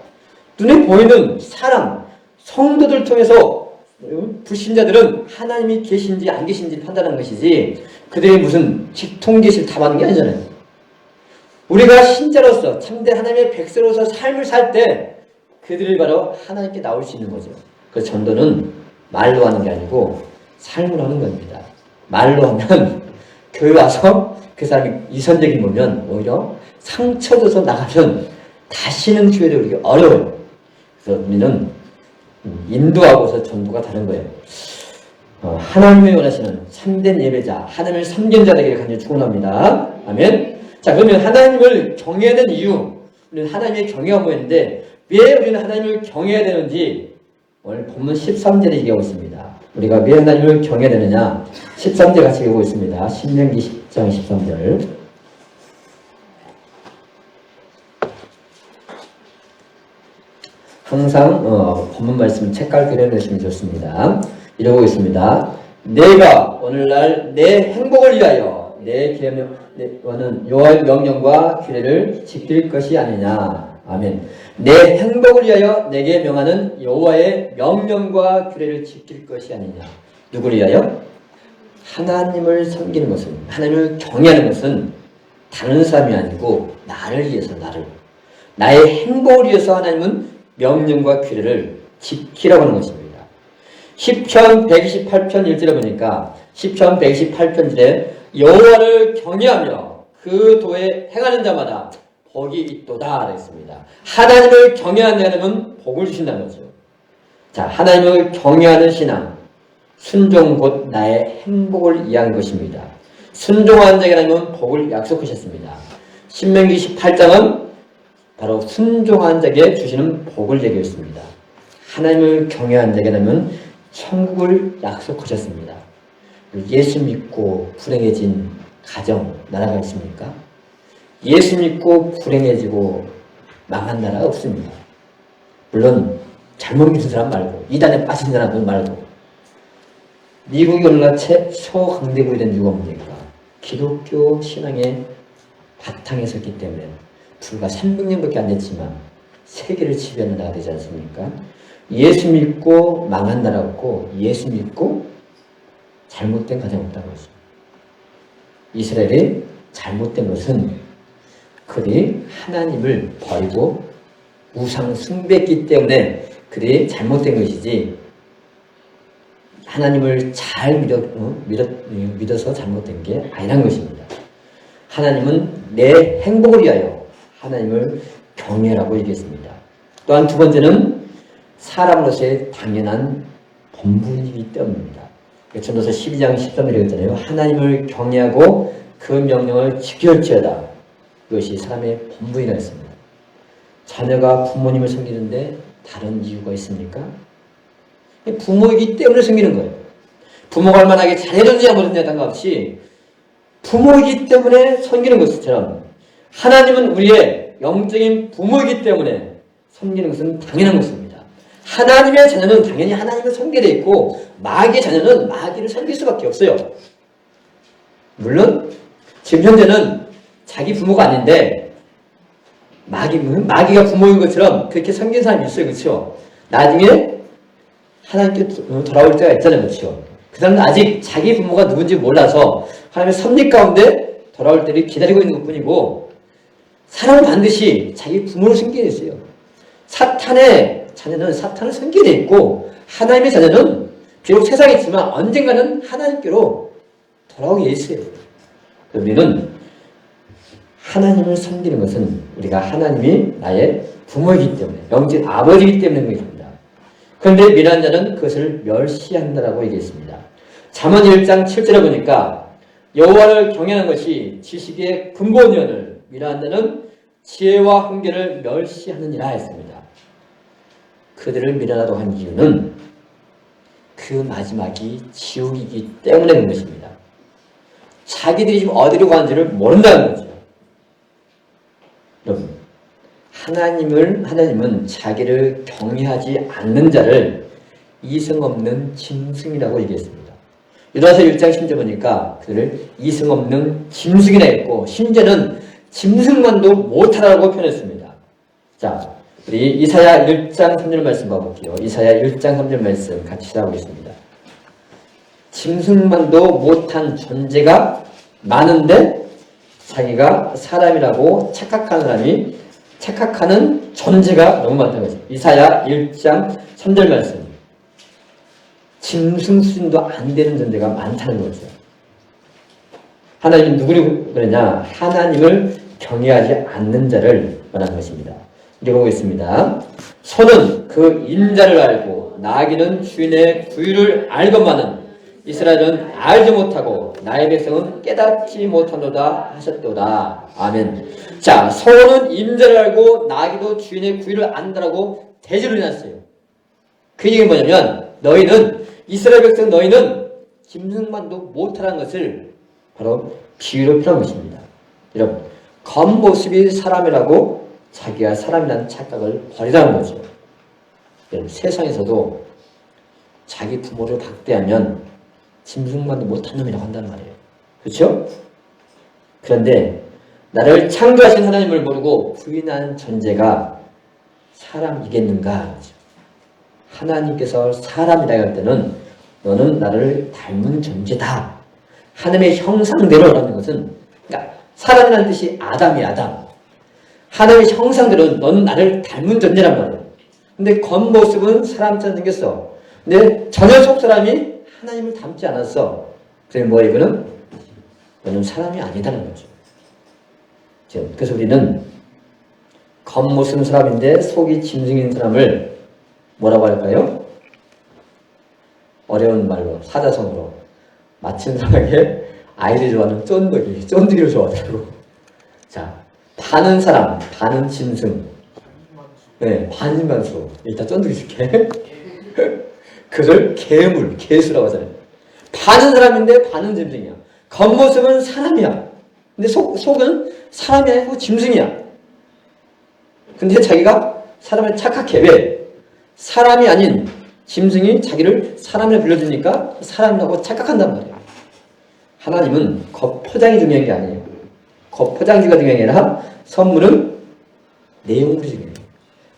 눈에 보이는 사람, 성도들 통해서 불신자들은 하나님이 계신지 안 계신지 판단하는 것이지 그들이 무슨 직통계시를 탐하는 게 아니잖아요. 우리가 신자로서 참된 하나님의 백성으로서 삶을 살 때 그들이 바로 하나님께 나올 수 있는 거죠. 그 전도는 말로 하는 게 아니고 삶으로 하는 겁니다. 말로 하면 교회 와서 그 사람이 이선적인 보면 오히려 상처 줘서 나가면 다시는 교회를 오기 어려워요. 그래서 우리는 인도하고서 전도가 다른 거예요. 하나님이 원하시는 참된 예배자, 하나님을 섬기는 자들에게 간절히 축원합니다. 아멘. 자, 그러면 하나님을 경외해야 되는 이유, 우리는 하나님의 경외가 뭐였는데 왜 우리는 하나님을 경외해야 되는지 오늘 본문 13절에 얘기하고 있습니다. 우리가 왜 하나님을 경외해야 되느냐? 13절 같이 읽고 있습니다. 신명기 10장 13절. 항상 본문 말씀 책갈 그려놓으시면 좋습니다. 이러고 있습니다. 내가 오늘날 내 행복을 위하여 내 여호와의 명령과 규례를 지킬 것이 아니냐. 아멘. 내 행복을 위하여 내게 명하는 여호와의 명령과 규례를 지킬 것이 아니냐. 누구를 위하여? 하나님을 섬기는 것은, 하나님을 경외하는 것은 다른 사람이 아니고 나를 위해서, 나의 행복을 위해서 하나님은 명령과 규례를 지키라고 하는 것입니다. 시편 128편 1절에 보니까 시편 128편 1절에 여호와를 경외하며 그 도에 행하는 자마다 복이 있도다 했습니다. 하나님을 경외하는 자는 복을 주신다는 거죠. 자, 하나님을 경외하는 신앙, 순종 곧 나의 행복을 이해하는 것입니다. 순종하는 자에게 하나님은 복을 약속하셨습니다. 신명기 18장은 바로 순종하는 자에게 주시는 복을 얘기했습니다. 하나님을 경외하는 자에게 하나님은 천국을 약속하셨습니다. 예수 믿고 불행해진 가정, 나라가 있습니까? 예수 믿고 불행해지고 망한 나라가 없습니다. 물론 잘못 믿은 사람 말고 이단에 빠진 사람들 말고 미국이 오늘날 초강대국이 된 이유가 뭡니까? 기독교 신앙의 바탕에 섰기 때문에 불과 300년밖에 안 됐지만 세계를 지배하는 나라가 되지 않습니까? 예수 믿고 망한 나라 없고 예수 믿고 잘못된 가정 없다는 것입니다. 이스라엘이 잘못된 것은 그들이 하나님을 버리고 우상 숭배했기 때문에 그들이 잘못된 것이지 하나님을 잘 믿어서 잘못된 게 아니란 것입니다. 하나님은 내 행복을 위하여 하나님을 경외하라고 얘기했습니다. 또한 두 번째는 사람으로서의 당연한 본분이기 때문입니다. 전도서 12장 13절에 있잖아요. 하나님을 경외하고 그 명령을 지킬지어다. 이것이 사람의 본분이라 했습니다. 자녀가 부모님을 섬기는데 다른 이유가 있습니까? 부모이기 때문에 섬기는 거예요. 부모가 얼마나 잘해줬느냐 못했느냐 상관없이 부모이기 때문에 섬기는 것처럼 하나님은 우리의 영적인 부모이기 때문에 섬기는 것은 당연한 것입니다. 하나님의 자녀는 당연히 하나님을 섬기게 되어 있고 마귀의 자녀는 마귀를 섬길 수밖에 없어요. 물론 지금 현재는 자기 부모가 아닌데 마귀가 부모인 것처럼 그렇게 섬기는 사람이 있어요. 그렇죠? 나중에 하나님께 돌아올 때가 있잖아요. 그렇죠? 그 사람은 아직 자기 부모가 누군지 몰라서 하나님의 섭리 가운데 돌아올 때를 기다리고 있는 것뿐이고 사람은 반드시 자기 부모를 섬기게 있어요. 사탄의 자녀는 사탄을 섬기게 돼 있고 하나님의 자녀는 비록 세상에 있지만 언젠가는 하나님께로 돌아오게 돼 있어요. 우리는 하나님을 섬기는 것은 우리가 하나님이 나의 부모이기 때문에 영적 아버지이기 때문에 그렇습니다. 그런데 미련한 자는 그것을 멸시한다라고 얘기했습니다. 잠언 1장 7절에 보니까 여호와를 경외하는 것이 지식의 근본이오늘 미련한 자는 지혜와 훈계를 멸시하느니라 했습니다. 그들을 미련하다고 한 이유는 그 마지막이 지옥이기 때문에 그런 것입니다. 자기들이 지금 어디로 가는지를 모른다는 거죠. 여러분, 하나님은 자기를 경외하지 않는 자를 이성 없는 짐승이라고 얘기했습니다. 유다서 1장 10절 보니까 그들을 이성 없는 짐승이라 했고 심지어는 짐승만도 못하라고 표현했습니다. 자, 우리 이사야 1장 3절 말씀 봐볼게요. 이사야 1장 3절 말씀 같이 찾아보겠습니다. 짐승만도 못한 존재가 많은데 자기가 사람이라고 착각하는 존재가 너무 많다는 거죠. 이사야 1장 3절 말씀. 짐승 수준도 안 되는 존재가 많다는 거죠. 하나님은 누구를 그러냐? 하나님을 경외하지 않는 자를 말하는 것입니다. 읽어보겠습니다. 소는 그 인자를 알고 나귀는 주인의 구유를 알건만은 이스라엘은 알지 못하고 나의 백성은 깨닫지 못하노다 하셨도다. 아멘. 자, 소는 임자를 알고 나귀도 주인의 구유를 안다라고 대지를 해놨어요. 그 얘기는 뭐냐면 너희는 이스라엘 백성 너희는 짐승만도 못하라는 것을 바로 비유로 표현한 것입니다. 여러분, 겉모습이 사람이라고 자기가 사람이라는 착각을 버리라는 거죠. 여러분, 세상에서도 자기 부모를 박대하면 짐승만도 못한 놈이라고 한다는 말이에요. 그렇죠? 그런데 나를 창조하신 하나님을 모르고 부인한 존재가 사람이겠는가? 하나님께서 사람이라 할 때는 너는 나를 닮은 존재다. 하나님의 형상대로라는 것은 그러니까 사람이라는 뜻이 아담이야. 아담. 하나님의 형상대로 너는 나를 닮은 존재란 말이에요. 근데 겉모습은 사람처럼 생겼어. 근데 전혀 속 사람이 하나님을 닮지 않았어. 그래서 뭐야 이거는? 너는 사람이 아니다는 거죠. 그래서 우리는 겉모습은 사람인데 속이 짐승인 사람을 뭐라고 할까요? 어려운 말로 사자성어로 마침상하게 아이들이 좋아하는 쫀득이를 좋아하더라고. 자, 반은 사람, 반은 짐승. 네, 반신반수. 일단 쫀득이 줄게. 그걸 개수라고 하잖아요. 반은 사람인데 반은 짐승이야. 겉모습은 사람이야. 근데 속은 사람이 아니고 짐승이야. 근데 자기가 사람을 착각해. 왜? 사람이 아닌 짐승이 자기를 사람이라 불러주니까 사람이라고 착각한단 말이에요. 하나님은 겉포장이 중요한 게 아니에요. 겉포장지가 중요한 게 아니라 선물은 내용물이 중요해요.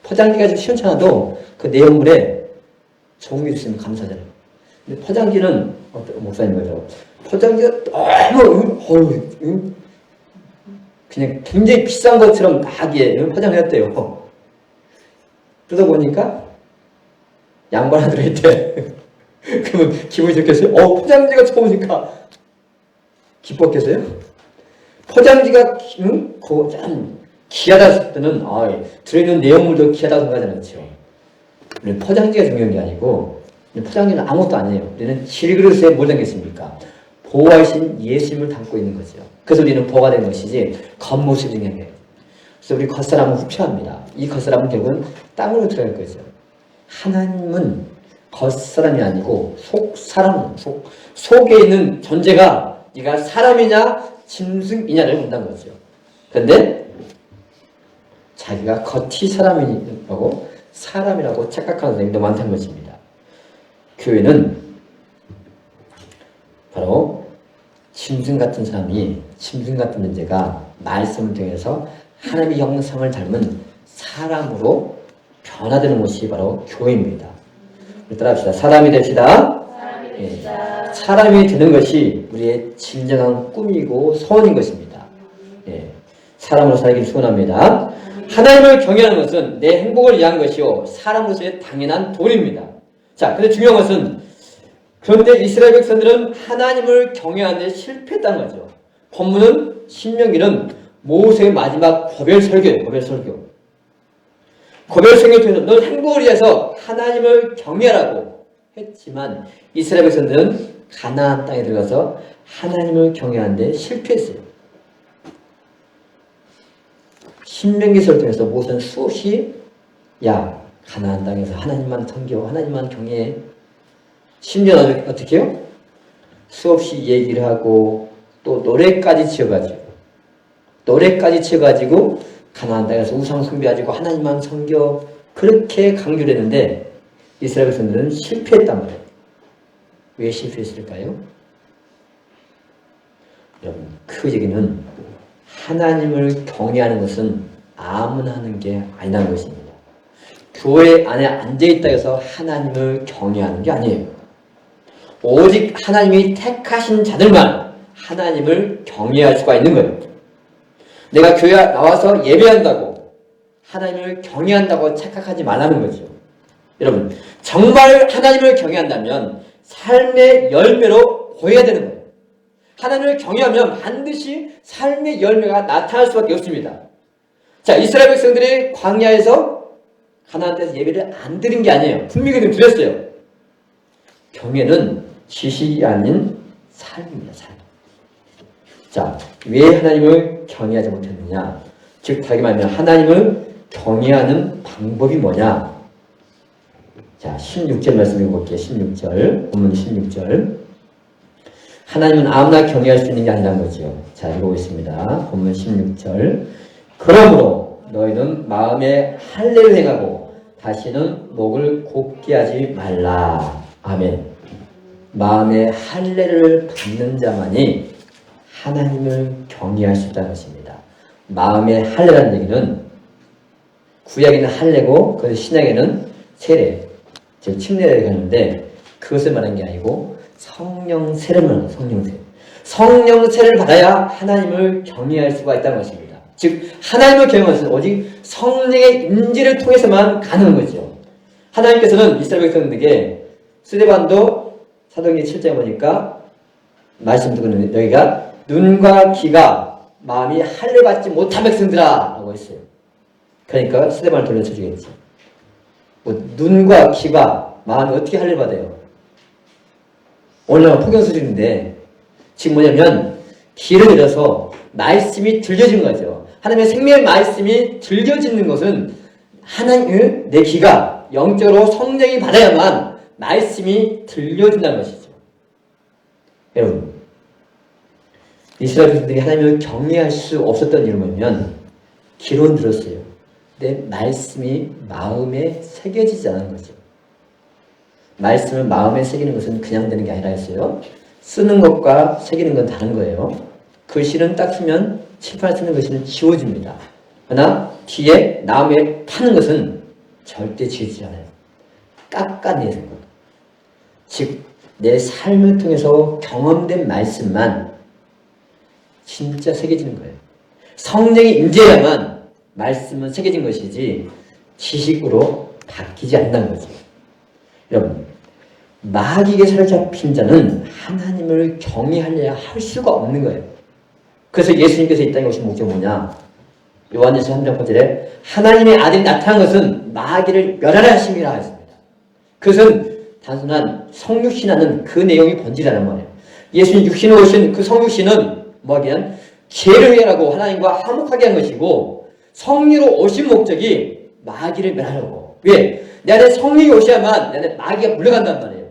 포장지가 좀 시원찮아도 그 내용물에 종이 있으면 감사하잖아요. 근데 포장지는 목사님 말대로 포장지가 너무 그냥 굉장히 비싼 것처럼 막 포장해놨대요. 뜯어보니까 양말 하나 들어있대. 그러면 기분이 좋겠어요? 포장지가 좋으니까 기뻤겠어요? 포장지가 참 귀하다 싶을 때는 들어있는 내용물도 귀하다고 생각하지 않죠. 우리는 포장지가 중요한 게 아니고 포장지는 아무것도 아니에요. 우리는 질그릇에 뭘 담겠습니까? 보호하신 예수님을 담고 있는 거죠. 그래서 우리는 보호가 된 것이지 겉모습이 중요한 게 아니에요. 그래서 우리 겉사람은 후피합니다. 이 겉사람은 결국은 땅으로 들어갈 거죠. 하나님은 겉사람이 아니고 속사람, 속에 있는 존재가 네가 사람이냐 짐승이냐를 본다는 거죠. 그런데 자기가 겉이 사람이라고 착각하는 사람이 많다는 것입니다. 교회는 바로 짐승 같은 사람이, 짐승 같은 존재가 말씀을 통해서 하나님의 형상을 닮은 사람으로 변화되는 것이 바로 교회입니다. 우리 따라합시다. 사람이 됩시다. 사람이 되는 것이 우리의 진정한 꿈이고 소원인 것입니다. 사람으로 살기를 소원합니다. 하나님을 경외하는 것은 내 행복을 위한 것이요 사람으로서의 당연한 도리입니다. 자, 근데 중요한 것은 그런데 이스라엘 백성들은 하나님을 경외하는 데 실패했다는 거죠. 본문은 신명기는 모세의 마지막 고별 설교예요. 고별 설교. 고별 설교를 통해서 넌 행복을 위해서 하나님을 경외하라고 했지만 이스라엘 백성들은 가나안 땅에 들어가서 하나님을 경외하는 데 실패했어요. 신명기서를 통해서 모세는 수없이 가나안 땅에서 하나님만 섬겨, 하나님만 경외해. 심지어 어떻게 해요? 수없이 얘기를 하고 또 노래까지 지어가지고 가나안 땅에서 우상 숭배하고 하나님만 섬겨 그렇게 강조를 했는데 이스라엘 백성들은 실패했단 말이에요. 왜 실패했을까요? 여러분, 그 얘기는 하나님을 경외하는 것은 아무나 하는 게 아니라는 것입니다. 교회 안에 앉아있다 해서 하나님을 경외하는 게 아니에요. 오직 하나님이 택하신 자들만 하나님을 경외할 수가 있는 거예요. 내가 교회 나와서 예배한다고 하나님을 경외한다고 착각하지 말라는 거죠. 여러분, 정말 하나님을 경외한다면 삶의 열매로 보여야 되는 거예요. 하나님을 경외하면 반드시 삶의 열매가 나타날 수밖에 없습니다. 자, 이스라엘 백성들이 광야에서 가나안 땅에서 예배를 안 드린 게 아니에요. 분명히 드렸어요. 경외는 지식이 아닌 삶입니다. 삶. 자, 왜 하나님을 경외하지 못했느냐? 즉 다르게 말하면 하나님을 경외하는 방법이 뭐냐? 자, 16절 말씀 읽어볼게요. 16절, 본문 16절. 하나님은 아무나 경외할 수 있는 게 아니라는 거죠. 자, 읽어보겠습니다. 본문 16절. 그러므로 너희는 마음에 할례를 행하고 다시는 목을 곱게 하지 말라. 아멘. 마음에 할례를 받는 자만이 하나님을 경외할 수 있다는 것입니다. 마음에 할례라는 얘기는 구약에는 할례고 그 신약에는 세례, 즉 침례를 하는데 그것을 말하는 게 아니고 성령 세례를 말하는 성령 세례. 성령 세례를 받아야 하나님을 경외할 수가 있다는 것입니다. 즉 하나님을 경외하는 것은 오직 성령의 임재를 통해서만 가능한 거죠. 하나님께서는 이스라엘 백성들에게 스데반도 사도행전 7장에 보니까 말씀 듣고 너희가 눈과 귀가 마음이 할례 받지 못한 백성들아 라고 했어요. 그러니까 스데반을 돌려쳐 주겠지. 눈과 귀가 마음이 어떻게 할례 받아요? 오늘날 포경 수준인데 지금 뭐냐면 귀를 열어서 말씀이 들려지는 거죠. 하나님의 생명의 말씀이 들려지는 것은 하나님 내 귀가 영적으로 성령이 받아야만 말씀이 들려진다는 것이죠. 여러분, 이스라엘 백성들이 하나님을 경외할 수 없었던 이유는 뭐냐면 귀로는 들었어요. 근데 말씀이 마음에 새겨지지 않은 거죠. 말씀을 마음에 새기는 것은 그냥 되는 게 아니라 했어요. 쓰는 것과 새기는 건 다른 거예요. 글씨는 딱 쓰면 칠판에 쓰는 글씨는 지워집니다. 그러나 뒤에 나무에 파는 것은 절대 지워지지 않아요. 깎아내는 것. 즉, 내 삶을 통해서 경험된 말씀만 진짜 새겨지는 거예요. 성령이 임재해야만 말씀은 새겨진 것이지 지식으로 바뀌지 않는다는 거죠. 여러분, 마귀에게 사로잡힌 자는 하나님을 경외하려야 할 수가 없는 거예요. 그래서 예수님께서 이 땅에 오신 목적은 뭐냐? 요한일서 3장 8절에 하나님의 아들이 나타난 것은 마귀를 멸하라 하심이라 했습니다. 그것은 단순한 성육신하는 그 내용이 본질이라는 말이에요. 예수님 육신으로 오신 그 성육신은 뭐하기엔 죄를 해결하고 하나님과 화목하게 한 것이고, 성리로 오신 목적이 마귀를 멸하려고. 왜? 내 안에 성령이 오셔야만 내 안에 마귀가 물러간단 말이에요.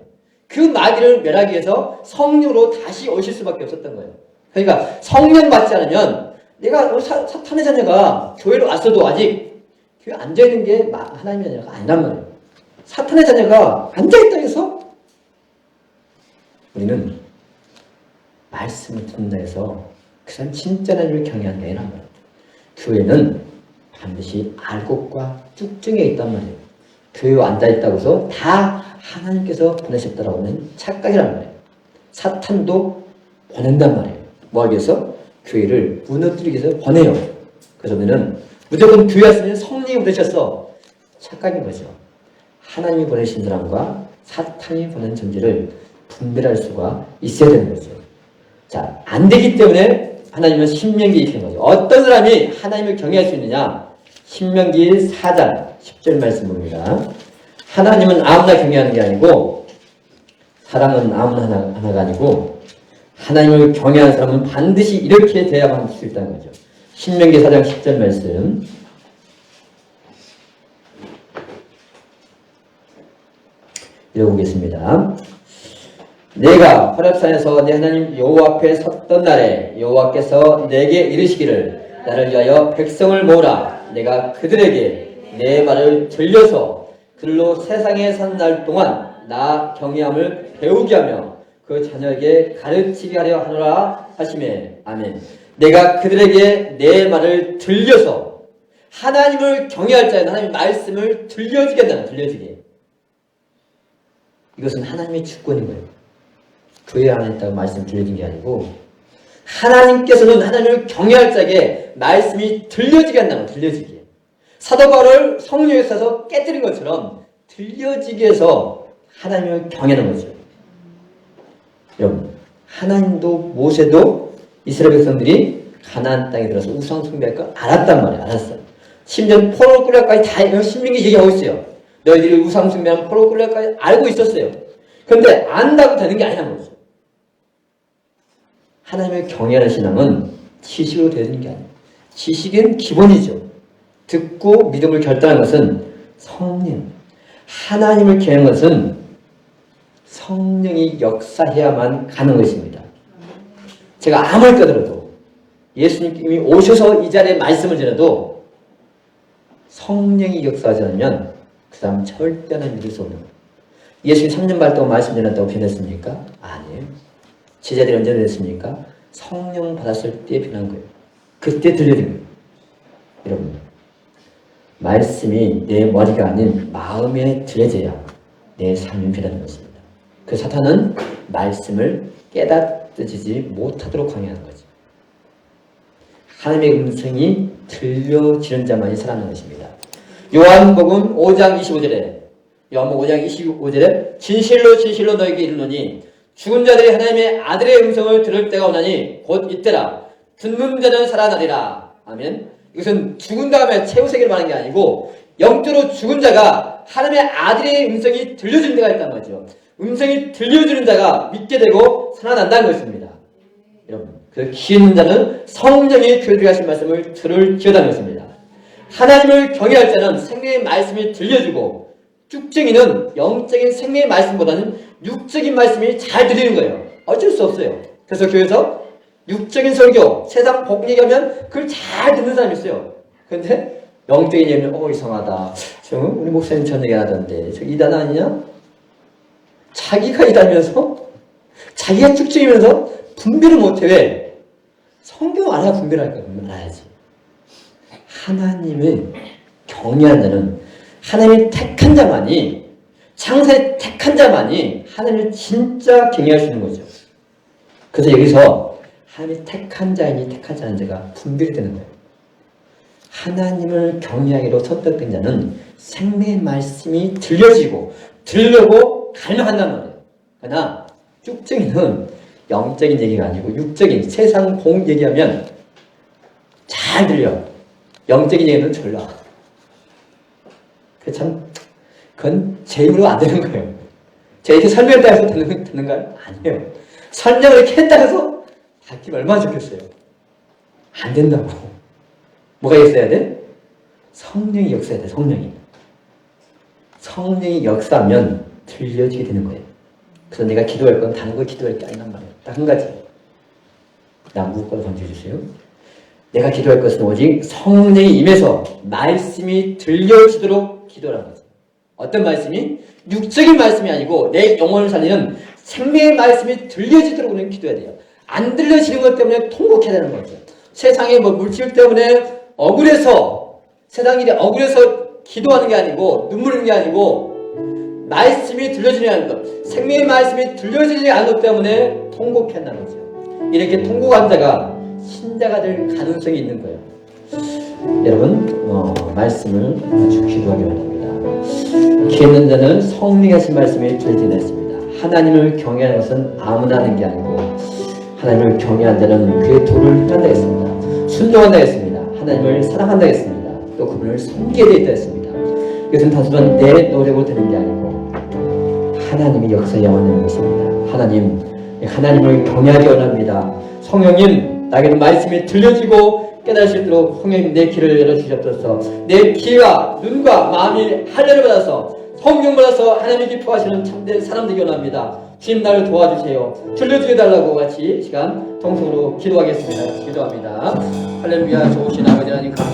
그 마귀를 멸하기 위해서 성령으로 다시 오실 수밖에 없었던 거예요. 그러니까 성령 받지 않으면 내가 사탄의 자녀가 교회로 왔어도 아직 교회 앉아있는 게 하나님의 자녀가 아니란 말이에요. 사탄의 자녀가 앉아있다 해서 우리는 말씀을 듣는다 해서 그 사람 진짜 하나님을 경외하는 게 아니란 말이에요. 교회는 반드시 알곡과 쭉증에 있단 말이에요. 교회에 앉아있다고 해서 다 하나님께서 보내셨다라고 하면 착각이란 말이에요. 사탄도 보낸단 말이에요. 뭐 하기 위해서? 교회를 무너뜨리기 위해서 보내요. 그래서 우리는 무조건 교회 왔으면 성령이 보내셨어. 착각인 거죠. 하나님이 보내신 사람과 사탄이 보낸 존재를 분별할 수가 있어야 되는 거죠. 자, 안 되기 때문에 하나님은 신명기에 익힌 거죠. 어떤 사람이 하나님을 경외할 수 있느냐? 신명기 4장 10절 말씀 봅니다. 하나님은 아무나 경외하는 게 아니고, 사람은 아무나 하나가 아니고, 하나님을 경외하는 사람은 반드시 이렇게 대야만 할 수 있다는 거죠. 신명기 4장 10절 말씀 읽어보겠습니다. 내가 호렙산에서 내 하나님 여호와 앞에 섰던 날에 여호와께서 내게 이르시기를 나를 위하여 백성을 모으라. 내가 그들에게 내 말을 들려서 그들로 세상에 산 날 동안 나 경외함을 배우게 하며 그 자녀에게 가르치게 하려 하노라 하시매. 아멘. 내가 그들에게 내 말을 들려서, 하나님을 경외할 자에는 하나님의 말씀을 들려지게 한다는, 들려지게. 이것은 하나님의 주권인 거예요. 교회 안에 있다고 말씀을 들려진 게 아니고, 하나님께서는 하나님을 경외할 자에게 말씀이 들려지게 한다는 거예요. 들려지게. 사도 바울을 성령에 있어서 깨뜨린 것처럼 들려지게 해서 하나님을 경외하는 거죠. 여러분, 하나님도 모세도 이스라엘 백성들이 가나안 땅에 들어서 우상 숭배할 걸 알았단 말이에요. 알았어요. 심지어 포로 끌려까지 다 신명기 얘기하고 있어요. 너희들이 우상 숭배하면 포로 끌려까지 알고 있었어요. 그런데 안다고 되는 게 아니란 거죠. 하나님을 경외하는 신앙은 지식으로 되는 게 아니에요. 지식은 기본이죠. 듣고 믿음을 결단하는 것은 성령. 하나님을 경외하는 것은 성령이 역사해야만 가는 것입니다. 제가 아무리 떠들어도, 예수님이 오셔서 이 자리에 말씀을 전해도 성령이 역사하지 않으면 그 사람은 절대 하나님 믿을 수 없는 거예요. 예수님 3년 반 동안 말씀 전했다고 변했습니까? 아니에요. 제자들이 언제 변했습니까? 성령 받았을 때 변한 거예요. 그때 들려진 거예요. 여러분, 말씀이 내 머리가 아닌 마음에 들려져야 내 삶이 변하는 것입니다. 그 사탄은 말씀을 깨닫지 못하도록 강요하는 거죠. 하나님의 음성이 들려지는 자만이 살아나는 것입니다. 요한복음 5장 25절에, 요한복음 5장 25절에 진실로 진실로 너에게 이르노니 죽은 자들이 하나님의 아들의 음성을 들을 때가 오나니 곧 이때라. 듣는 자는 살아나리라. 아멘. 이것은 죽은 다음에 최후세계를 말하는 게 아니고 영적으로 죽은 자가 하나님의 아들의 음성이 들려주는 데가 있단 말이죠. 음성이 들려주는 자가 믿게 되고 살아난다는 것입니다. 여러분, 그 귀 있는 자는 성령이 교회에 하신 말씀을 들을 기어다는 것입니다. 하나님을 경외할 자는 생명의 말씀이 들려주고, 쭉증이는 영적인 생명의 말씀보다는 육적인 말씀이 잘 들리는 거예요. 어쩔 수 없어요. 그래서 교회에서 육적인 설교, 세상 복 얘기하면 그걸 잘 듣는 사람이 있어요. 근데 영적인 얘기는 이상하다. 저 우리 목사님 전 얘기 하던데 저 이단 아니냐? 자기가 이다면서 자기가 쭉쭉이면서 분별을 못해. 왜? 성경 알아야 분별할 거야. 알아야지. 하나님을 경외하는 자는 하나님이 택한 자만이 창세에 택한 자만이 하나님을 진짜 경외할 수 있는 거죠. 그래서 여기서 하나님이 택한 자이니 택하지 않은 자가 분별이 되는 거예요. 하나님을 경외하기로 선택된 자는 생명의 말씀이 들려지고 들려고 갈망한단 말이에요. 그러나 쭉증이는 영적인 얘기가 아니고 육적인 세상 공 얘기하면 잘 들려. 영적인 얘기는 졸라. 그건 제 힘으로 안 되는 거예요. 제가 이렇게 설명했다고 해서 듣는가요? 아니에요. 설명을 이렇게 했다고 해서 바뀌면 얼마나 좋겠어요. 안 된다고. 뭐가 있어야 돼? 성령이 역사해야 돼. 성령이 역사하면 들려지게 되는 거예요. 그래서 내가 기도할 건 다른 걸 기도할 게 아니란 말이에요. 딱 한 가지. 남북 걸 던져주세요. 내가 기도할 것은 오직 성령이 임해서 말씀이 들려지도록 기도하는 거죠. 어떤 말씀이? 육적인 말씀이 아니고 내 영혼을 살리는 생명의 말씀이 들려지도록 우리는 기도해야 돼요. 안 들려지는 것 때문에 통곡해야 되는 거죠. 세상에 물질 때문에 억울해서 세상 일이 억울해서 기도하는 게 아니고 눈물 흘리는 게 아니고 말씀이 들려지지 않는 것, 생명의 말씀이 들려지지 않는 것 때문에 통곡해야 한다는 거죠. 이렇게 통곡한 자가 신자가 될 가능성이 있는 거예요. 여러분 말씀을 아주 기도하기 바랍니다. 귀 있는 자는 성령이 하신 말씀이 들리게 됐습니다. 하나님을 경외하는 것은 아무나 하는 게 아니고 하나님을 경외한 자는 그의 도를 행한다 했습니다. 순종한다 했습니다. 하나님을 사랑한다 했습니다. 또 그분을 섬기게 되었다 했습니다. 이것은 단순한 내 노력으로 되는 게 아니고 하나님의 역사 영원한 것입니다. 하나님을 경외하기 원합니다. 성령님, 나에게는 말씀이 들려지고 깨달을 수 있도록 성령님 내 귀를 열어주셨소서. 내 귀와 눈과 마음이 할례를 받아서 성령 받아서 하나님이 기뻐하시는 참된 사람 되기 원합니다. 주님 나를 도와주세요. 들려주게 달라고 같이 시간 통성으로 기도하겠습니다. 기도합니다. 할렐루야. 좋으신 아버지 하나님 감사합니다.